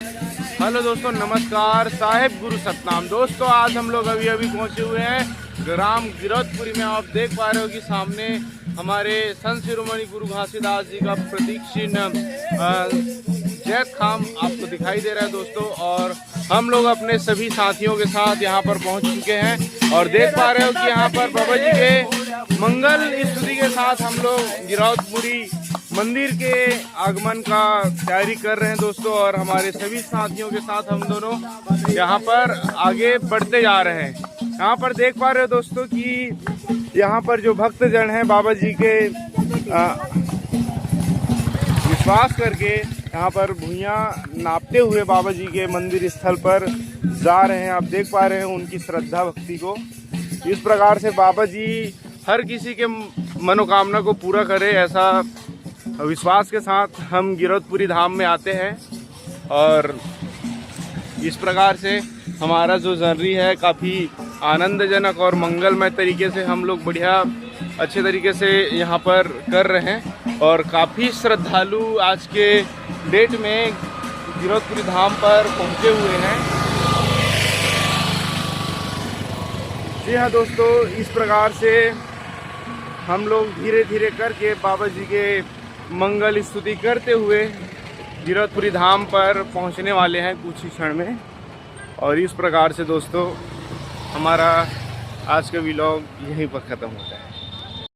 Hello दोस्तों, नमस्कार। साहिब गुरु सतनाम। दोस्तों आज हम लोग अभी पहुंचे हुए हैं ग्राम गिरौदपुरी में। आप देख पा रहे हो कि सामने हमारे संत शिरोमणि गुरु घासीदास जी का प्रतीक चिन्ह जैत खाम आपको दिखाई दे रहा है दोस्तों। और हम लोग अपने सभी साथियों के साथ यहाँ पर पहुँच चुके हैं और देख पा रहे हो कि यहाँ पर बाबा जी के मंगल स्तुति के साथ हम लोग गिरौदपुरी मंदिर के आगमन का तैयारी कर रहे हैं दोस्तों। और हमारे सभी साथियों के साथ हम दोनों यहाँ पर आगे बढ़ते जा रहे हैं। यहाँ पर देख पा रहे हो दोस्तों कि यहाँ पर जो भक्तजन हैं बाबा जी के विश्वास करके यहाँ पर भुइयाँ नापते हुए बाबा जी के मंदिर स्थल पर जा रहे हैं। आप देख पा रहे हैं उनकी श्रद्धा भक्ति को। इस प्रकार से बाबा जी हर किसी के मनोकामना को पूरा करे, ऐसा विश्वास के साथ हम गिरौदपुरी धाम में आते हैं। और इस प्रकार से हमारा जो जर्नी है काफ़ी आनंदजनक और मंगलमय तरीके से हम लोग बढ़िया अच्छे तरीके से यहाँ पर कर रहे हैं। और काफ़ी श्रद्धालु आज के डेट में गिरौदपुरी धाम पर पहुँचे हुए हैं। जी हाँ दोस्तों, इस प्रकार से हम लोग धीरे धीरे करके बाबा जी के मंगल स्तुति करते हुए गिरौदपुरी धाम पर पहुंचने वाले हैं कुछ ही क्षण में। और इस प्रकार से दोस्तों हमारा आज का व्लॉग यहीं पर ख़त्म होता है।